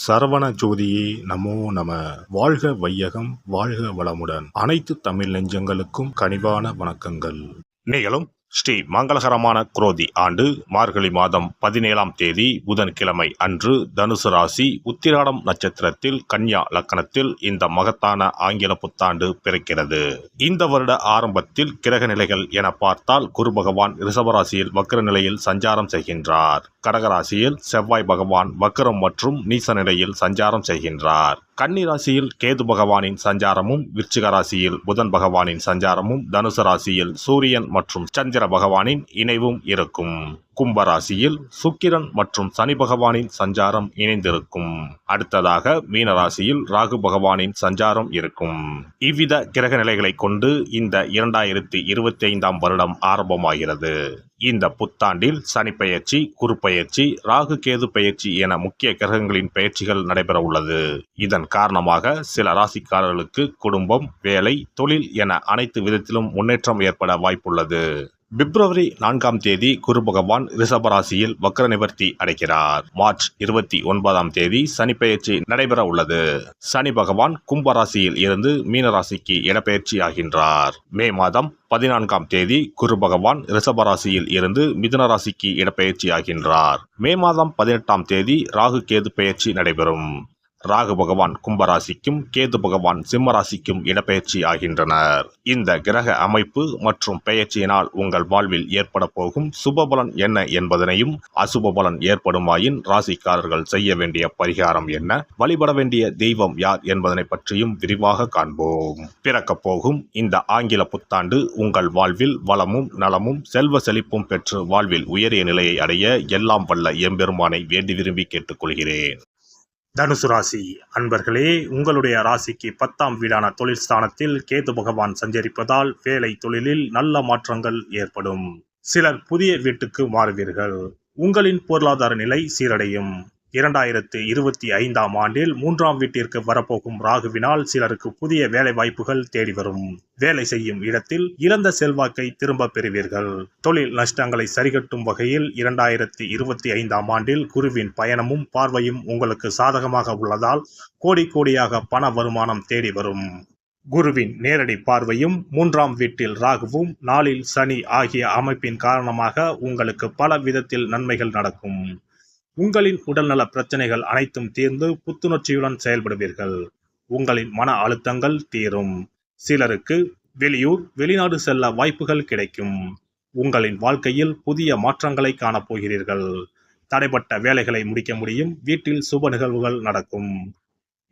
சரவண ஜோதியே நமோ நம. வாழ்க வையகம், வாழ்க வளமுடன். அனைத்து தமிழ் நெஞ்சங்களுக்கும் கனிவான வணக்கங்கள். நிகழும் ஸ்ரீ மங்களகரமான குரோதி ஆண்டு மார்கழி மாதம் 17ஆம் தேதி புதன்கிழமை அன்று தனுசு ராசி உத்திராடம் நட்சத்திரத்தில் கன்யா லக்கணத்தில் இந்த மகத்தான ஆங்கில புத்தாண்டு பிறக்கிறது. இந்த வருட ஆரம்பத்தில் கிரக நிலைகள் என பார்த்தால் குரு பகவான் ரிஷபராசியில் வக்ர நிலையில் சஞ்சாரம் செய்கின்றார். கடகராசியில் செவ்வாய் பகவான் வக்ரம் மற்றும் நீச நிலையில் சஞ்சாரம் செய்கின்றார். கன்னி ராசியில் கேது பகவானின் சஞ்சாரமும், விருச்சிக ராசியில் புதன் பகவானின் சஞ்சாரமும், தனுசு ராசியில் சூரியன் மற்றும் சந்திர பகவானின் இணைவும் இருக்கும். கும்பராசியில் சுக்கிரன் மற்றும் சனி பகவானின் சஞ்சாரம் இணைந்திருக்கும். அடுத்ததாக மீனராசியில் ராகு பகவானின் சஞ்சாரம் இருக்கும். இவ்வித கிரக நிலைகளை கொண்டு இந்த 2025ஆம் வருடம் ஆரம்பமாகிறது. இந்த புத்தாண்டில் சனி பெயர்ச்சி, குரு பெயர்ச்சி, ராகு கேது பெயர்ச்சி என முக்கிய கிரகங்களின் பெயர்ச்சிகள் நடைபெற உள்ளது. இதன் காரணமாக சில ராசிக்காரர்களுக்கு குடும்பம், வேலை, தொழில் என அனைத்து விதத்திலும் முன்னேற்றம் ஏற்பட வாய்ப்புள்ளது. பிப்ரவரி 4ஆம் தேதி குரு பகவான் ரிஷபராசியில் வக்ர நிவர்த்தி அடைகிறார். மார்ச் 29ஆம் தேதி சனி பெயர்ச்சி நடைபெற உள்ளது. சனி பகவான் கும்பராசியில் இருந்து மீனராசிக்கு இடப்பெயர்ச்சி ஆகின்றார். மே மாதம் 14ஆம் தேதி குரு பகவான் ரிஷபராசியில் இருந்து மிதுன ராசிக்கு இடப்பெயர்ச்சி ஆகின்றார். மே மாதம் 18ஆம் தேதி ராகு கேது பெயர்ச்சி நடைபெறும். ராகு பகவான் கும்பராசிக்கும் கேது பகவான் சிம்மராசிக்கும் இடப்பெயர்ச்சி ஆகின்றனர். இந்த கிரக அமைப்பு மற்றும் பெயர்ச்சியினால் உங்கள் வாழ்வில் ஏற்பட போகும் சுபபலன் என்ன என்பதனையும், அசுப பலன் ஏற்படுமாயின் ராசிக்காரர்கள் செய்ய வேண்டிய பரிகாரம் என்ன, வழிபட வேண்டிய தெய்வம் யார் என்பதனை பற்றியும் விரிவாக காண்போம். பிறக்க போகும் இந்த ஆங்கில புத்தாண்டு உங்கள் வாழ்வில் வளமும் நலமும் செல்வ செழிப்பும் பெற்று வாழ்வில் உயரிய நிலையை அடைய எல்லாம் வல்ல எம்பெருமானை வேண்டி விரும்பி கேட்டுக்கொள்கிறேன். தனுசு ராசி அன்பர்களே, உங்களுடைய ராசிக்கு 10ஆம் வீடான தொழில் ஸ்தானத்தில் கேது பகவான் சஞ்சரிப்பதால் வேலை தொழிலில் நல்ல மாற்றங்கள் ஏற்படும். சிலர் புதிய வீட்டுக்கு மாறுவீர்கள். உங்களின் பொருளாதார நிலை சீரடையும். 2025ஆம் ஆண்டில் 3ஆம் வீட்டிற்கு வரப்போகும் ராகுவினால் சிலருக்கு புதிய வேலை வாய்ப்புகள் தேடி வரும். வேலை செய்யும் இடத்தில் இழந்த செல்வாக்கை திரும்ப பெறுவீர்கள். தொழில் நஷ்டங்களை சரிகட்டும் வகையில் 2025ஆம் ஆண்டில் குருவின் பயணமும் பார்வையும் உங்களுக்கு சாதகமாக உள்ளதால் கோடி கோடியாக பண வருமானம் தேடி வரும். குருவின் நேரடி பார்வையும் 3ஆம் வீட்டில் ராகுவும் 4இல் சனி ஆகிய அமைப்பின் காரணமாக உங்களுக்கு பல விதத்தில் நன்மைகள் நடக்கும். உங்களின் உடல்நல பிரச்சனைகள் அனைத்தும் தீர்ந்து புத்துணர்ச்சியுடன் செயல்படுவீர்கள். உங்களின் மன அழுத்தங்கள் தீரும். சிலருக்கு வெளியூர், வெளிநாடு செல்ல வாய்ப்புகள் கிடைக்கும். உங்களின் வாழ்க்கையில் புதிய மாற்றங்களை காணப்போகிறீர்கள். தடைப்பட்ட வேலைகளை முடிக்க முடியும். வீட்டில் சுப நிகழ்வுகள் நடக்கும்.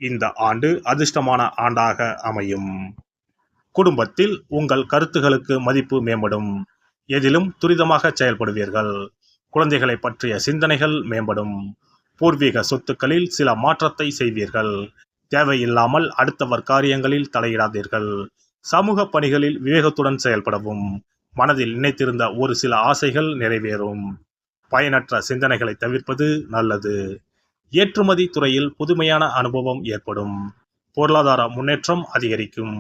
இந்த ஆண்டு அதிர்ஷ்டமான ஆண்டாக அமையும். குடும்பத்தில் உங்கள் கருத்துகளுக்கு மதிப்பு மேம்படும். எதிலும் துரிதமாக செயல்படுவீர்கள். குழந்தைகளை பற்றிய சிந்தனைகள் மேம்படும். பூர்வீக சொத்துக்களில் சில மாற்றத்தை செய்வீர்கள். தேவையில்லாமல் அடுத்தவர் காரியங்களில் தலையிடாதீர்கள். சமூக பணிகளில் விவேகத்துடன் செயல்படவும். மனதில் நினைத்திருந்த ஒரு சில ஆசைகள் நிறைவேறும். பயனற்ற சிந்தனைகளை தவிர்ப்பது நல்லது. ஏற்றுமதி துறையில் புதுமையான அனுபவம் ஏற்படும். பொருளாதார முன்னேற்றம் அதிகரிக்கும்.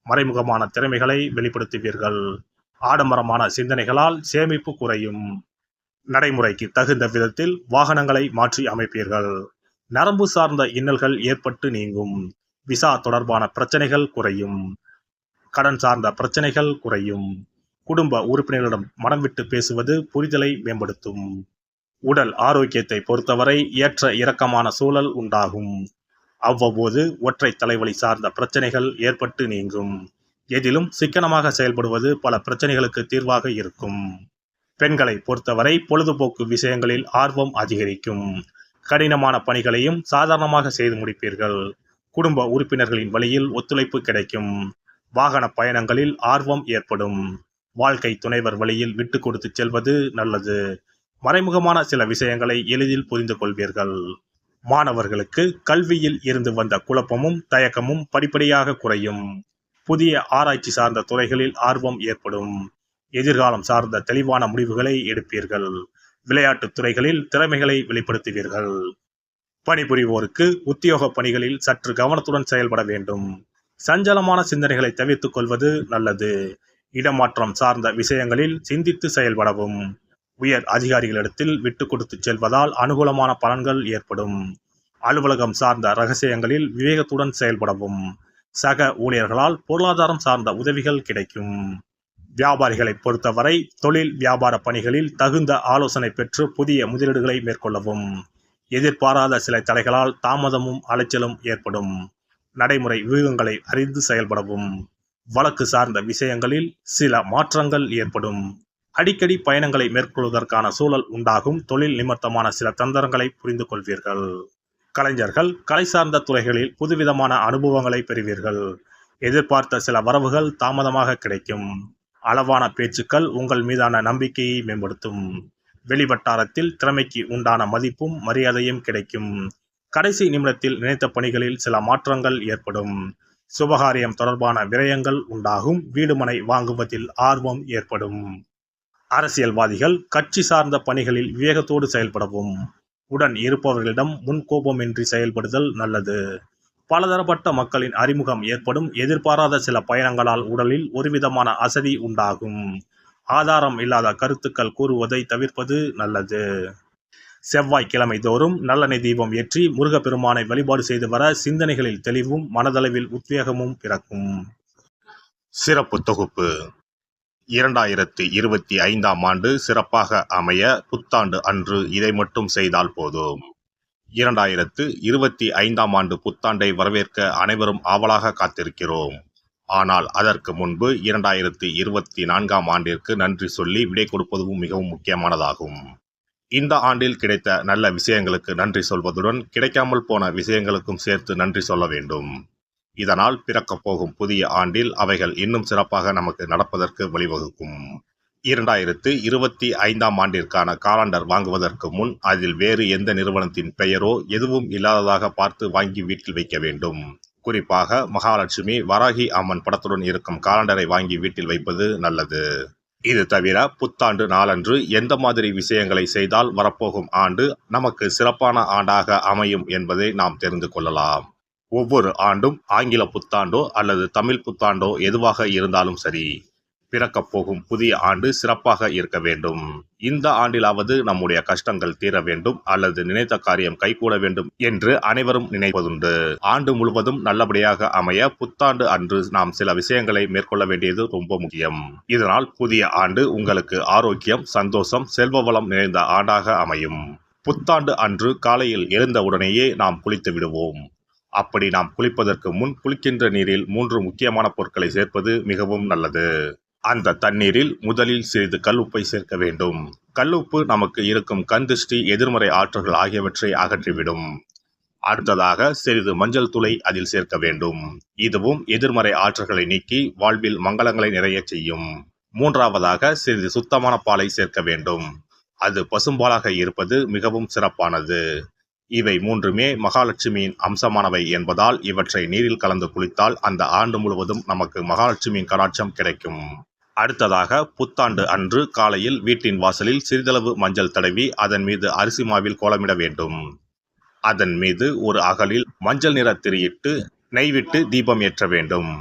மறைமுகமான திறமைகளை வெளிப்படுத்துவீர்கள். ஆடம்பரமான சிந்தனைகளால் சேமிப்பு குறையும். நடைமுறைக்கு தகுந்த விதத்தில் வாகனங்களை மாற்றி அமைப்பீர்கள். நரம்பு சார்ந்த இன்னல்கள் ஏற்பட்டு நீங்கும். விசா தொடர்பான பிரச்சனைகள் குறையும். கடன் சார்ந்த பிரச்சனைகள் குறையும். குடும்ப உறுப்பினர்களிடம் மனம் விட்டு பேசுவது புரிதலை மேம்படுத்தும். உடல் ஆரோக்கியத்தை பொறுத்தவரை ஏற்ற இறக்கமான சூழல் உண்டாகும். அவ்வப்போது ஒற்றை தலைவலி சார்ந்த பிரச்சனைகள் ஏற்பட்டு நீங்கும். எதிலும் சிக்கனமாக செயல்படுவது பல பிரச்சனைகளுக்கு தீர்வாக இருக்கும். பெண்களை பொறுத்தவரை பொழுதுபோக்கு விஷயங்களில் ஆர்வம் அதிகரிக்கும். கடினமான பணிகளையும் சாதாரணமாக செய்து முடிப்பீர்கள். குடும்ப உறுப்பினர்களின் வழியில் ஒத்துழைப்பு கிடைக்கும். வாகன பயணங்களில் ஆர்வம் ஏற்படும். வாழ்க்கை துணைவர் வழியில் விட்டு கொடுத்து செல்வது நல்லது. மறைமுகமான சில விஷயங்களை எளிதில் புரிந்து கொள்வீர்கள். மாணவர்களுக்கு கல்வியில் இருந்து வந்த குழப்பமும் தயக்கமும் படிப்படியாக குறையும். புதிய ஆராய்ச்சி சார்ந்த துறைகளில் ஆர்வம் ஏற்படும். எதிர்காலம் சார்ந்த தெளிவான முடிவுகளை எடுப்பீர்கள். விளையாட்டுத் துறைகளில் திறமைகளை வெளிப்படுத்துவீர்கள். பணிபுரிவோருக்கு உத்தியோக பணிகளில் சற்று கவனத்துடன் செயல்பட வேண்டும். சஞ்சலமான சிந்தனைகளை தவிர்த்துக் கொள்வது நல்லது. இடமாற்றம் சார்ந்த விஷயங்களில் சிந்தித்து செயல்படவும். உயர் அதிகாரிகளிடத்தில் விட்டு கொடுத்து செல்வதால் அனுகூலமான பலன்கள் ஏற்படும். அலுவலகம் சார்ந்த ரகசியங்களில் விவேகத்துடன் செயல்படவும். சக ஊழியர்களால் பொருளாதாரம் சார்ந்த உதவிகள் கிடைக்கும். வியாபாரிகளை பொறுத்தவரை தொழில் வியாபார பணிகளில் தகுந்த ஆலோசனை பெற்று புதிய முதலீடுகளை மேற்கொள்ளவும். எதிர்பாராத சில தடைகளால் தாமதமும் அலைச்சலும் ஏற்படும். நடைமுறை வியூகங்களை அறிந்து செயல்படவும். வழக்கு சார்ந்த விஷயங்களில் சில மாற்றங்கள் ஏற்படும். அடிக்கடி பயணங்களை மேற்கொள்வதற்கான சூழல் உண்டாகும். தொழில் நிமித்தமான சில தந்திரங்களை புரிந்து கொள்வீர்கள். கலைஞர்கள் கலை சார்ந்த துறைகளில் புதுவிதமான அனுபவங்களை பெறுவீர்கள். எதிர்பார்த்த சில வரவுகள் தாமதமாக கிடைக்கும். அளவான பேச்சுக்கள் உங்கள் மீதான நம்பிக்கையை மேம்படுத்தும். வெளிவட்டாரத்தில் திறமைக்கு உண்டான மதிப்பும் மரியாதையும் கிடைக்கும். கடைசி நிமிடத்தில் நினைத்த பணிகளில் சில மாற்றங்கள் ஏற்படும். சுபகாரியம் தொடர்பான விரயங்கள் உண்டாகும். வீடுமனை வாங்குவதில் ஆர்வம் ஏற்படும். அரசியல்வாதிகள் கட்சி சார்ந்த பணிகளில் விவேகத்தோடு செயல்படவும். உடன் இருப்பவர்களிடம் முன்கோபமின்றி செயல்படுதல் நல்லது. பலதரப்பட்ட மக்களின் அறிமுகம் ஏற்படும். எதிர்பாராத சில பயணங்களால் உடலில் ஒருவிதமான அசதி உண்டாகும். ஆதாரம் இல்லாத கருத்துக்கள் கூறுவதை தவிர்ப்பது நல்லது. செவ்வாய்க்கிழமை தோறும் நல்லெண்ணெய் தீபம் ஏற்றி முருகப்பெருமானை வழிபாடு செய்து வர சிந்தனைகளில் தெளிவும் மனதளவில் உத்வேகமும் பிறக்கும். சிறப்பு தொகுப்பு 2025ஆம் ஆண்டு சிறப்பாக அமைய புத்தாண்டு அன்று இதை மட்டும் செய்தால் போதும். 2025ஆம் ஆண்டு புத்தாண்டை வரவேற்க அனைவரும் ஆவலாக காத்திருக்கிறோம். ஆனால் அதற்கு முன்பு 2024ஆம் ஆண்டிற்கு நன்றி சொல்லி விடை கொடுப்பதும் மிகவும் முக்கியமானதாகும். இந்த ஆண்டில் கிடைத்த நல்ல விஷயங்களுக்கு நன்றி சொல்வதுடன் கிடைக்காமல் போன விஷயங்களுக்கும் சேர்த்து நன்றி சொல்ல வேண்டும். இதனால் பிறக்கப் போகும் புதிய ஆண்டில் அவைகள் இன்னும் சிறப்பாக நமக்கு நடப்பதற்கு வழிவகுக்கும். 2025ஆம் ஆண்டிற்கான காலண்டர் வாங்குவதற்கு முன் அதில் வேறு எந்த நிறுவனத்தின் பெயரோ எதுவும் இல்லாததாக பார்த்து வாங்கி வீட்டில் வைக்க வேண்டும். குறிப்பாக மகாலட்சுமி வராகி அம்மன் படத்துடன் இருக்கும் காலண்டரை வாங்கி வீட்டில் வைப்பது நல்லது. இது தவிர புத்தாண்டு நாளன்று எந்த மாதிரி விஷயங்களை செய்தால் வரப்போகும் ஆண்டு நமக்கு சிறப்பான ஆண்டாக அமையும் என்பதை நாம் தெரிந்து கொள்ளலாம். ஒவ்வொரு ஆண்டும் ஆங்கில புத்தாண்டோ அல்லது தமிழ் புத்தாண்டோ எதுவாக இருந்தாலும் சரி, பிறக்கப் போகும் புதிய ஆண்டு சிறப்பாக இருக்க வேண்டும். இந்த ஆண்டிலாவது நம்முடைய கஷ்டங்கள் தீர வேண்டும் அல்லது நினைத்த காரியம் கைகூட வேண்டும் என்று அனைவரும் நினைப்பதுண்டு. ஆண்டு முழுவதும் நல்லபடியாக அமைய புத்தாண்டு அன்று நாம் சில விஷயங்களை மேற்கொள்ள வேண்டியது ரொம்ப முக்கியம். இதனால் புதிய ஆண்டு உங்களுக்கு ஆரோக்கியம், சந்தோஷம், செல்வ வளம் நிறைந்த ஆண்டாக அமையும். புத்தாண்டு அன்று காலையில் எழுந்தவுடனேயே நாம் குளித்து விடுவோம். அப்படி நாம் குளிப்பதற்கு முன் குளிக்கின்ற நீரில் 3 முக்கியமான பொருட்களை சேர்ப்பது மிகவும் நல்லது. அந்த தண்ணீரில் முதலில் சிறிது கல்லுப்பை சேர்க்க வேண்டும். கல்லுப்பு நமக்கு இருக்கும் கண்திஷ்டி, எதிர்மறை ஆற்றல்கள் ஆகியவற்றை அகற்றிவிடும். அடுத்ததாக சிறிது மஞ்சள் தூளை அதில் சேர்க்க வேண்டும். இதுவும் எதிர்மறை ஆற்றல்களை நீக்கி வாழ்வில் மங்களங்களை நிறைய செய்யும். மூன்றாவதாக சிறிது சுத்தமான பாலை சேர்க்க வேண்டும். அது பசும்பாலாக இருப்பது மிகவும் சிறப்பானது. இவை மூன்றுமே மகாலட்சுமியின் அம்சமானவை என்பதால் இவற்றை நீரில் கலந்து குளித்தால் அந்த ஆண்டு முழுவதும் நமக்கு மகாலட்சுமியின் கடாட்சம் கிடைக்கும். அடுத்ததாக புத்தாண்டு அன்று காலையில் வீட்டின் வாசலில் சிறிதளவு மஞ்சள் தடவி அதன் மீது அரிசி மாவில் கோலமிட வேண்டும். அதன் மீது ஒரு அகலில் மஞ்சள் நிற திரியிட்டு நெய் விட்டு தீபம் ஏற்ற வேண்டும்.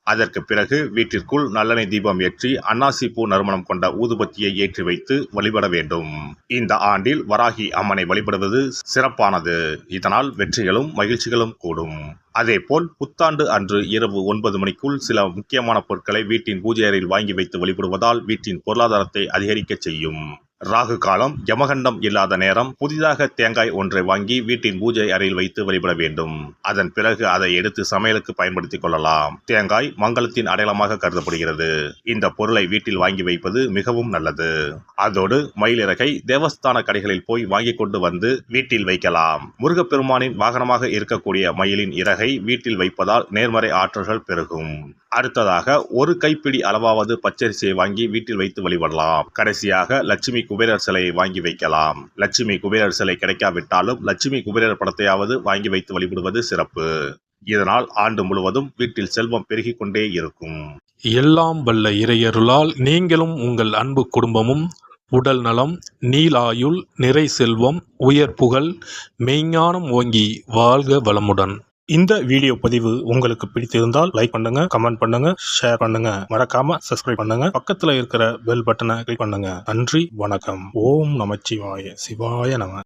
அதற்கு பிறகு வீட்டிற்குள் நல்லெண்ணெய் தீபம் ஏற்றி அன்னாசி பூ நறுமணம் கொண்ட ஊதுபத்தியை ஏற்றி வைத்து வழிபட வேண்டும். இந்த ஆண்டில் வராகி அம்மனை வழிபடுவது சிறப்பானது. இதனால் வெற்றிகளும் மகிழ்ச்சிகளும் கூடும். அதேபோல் புத்தாண்டு அன்று இரவு 9 மணிக்குள் சில முக்கியமான பொருட்களை வீட்டின் பூஜை அறையில் வாங்கி வைத்து வழிபடுவதால் வீட்டின் பொருளாதாரத்தை அதிகரிக்க செய்யும். ராகு காலம், யமகண்டம் இல்லாத நேரம் புதிதாக தேங்காய் ஒன்றை வாங்கி வீட்டின் பூஜை அறையில் வைத்து வழிபட வேண்டும். அதன் பிறகு அதை எடுத்து சமையலுக்கு பயன்படுத்திக் கொள்ளலாம். தேங்காய் மங்களத்தின் அடையாளமாக கருதப்படுகிறது. இந்த பொருளை வீட்டில் வாங்கி வைப்பது மிகவும் நல்லது. அதோடு மயிலிறகை தேவஸ்தான கடைகளில் போய் வாங்கி கொண்டு வந்து வீட்டில் வைக்கலாம். முருகப்பெருமானின் வாகனமாக இருக்கக்கூடிய மயிலின் இறகை வீட்டில் வைப்பதால் நேர்மறை ஆற்றல்கள் பெருகும். அடுத்ததாக ஒரு கைப்பிடி அளவாவது பச்சரிசியை வாங்கி வீட்டில் வைத்து வழிபடலாம். கடைசியாக லட்சுமி குபேரர் சிலையை வாங்கி வைக்கலாம். லட்சுமி குபேரர் சிலை கிடைக்காவிட்டாலும் லட்சுமி குபேரர் படத்தையாவது வாங்கி வைத்து வழிபடுவது சிறப்பு. இதனால் ஆண்டு முழுவதும் வீட்டில் செல்வம் பெருகிக் கொண்டே இருக்கும். எல்லாம் வல்ல இறையருளால் நீங்களும் உங்கள் அன்பு குடும்பமும் உடல் நலம், நீலாயுள், நிறை செல்வம், உயர் புகழ், மெய்ஞானம் ஓங்கி வாழ்க வளமுடன். இந்த வீடியோ பதிவு உங்களுக்கு பிடித்திருந்தால் லைக் பண்ணுங்க, கமெண்ட் பண்ணுங்க, ஷேர் பண்ணுங்க, மறக்காம சப்ஸ்கிரைப் பண்ணுங்க, பக்கத்துல இருக்கிற பெல் பட்டனை கிளிக் பண்ணுங்க. நன்றி, வணக்கம். ஓம் நமச்சிவாய. சிவாய நம.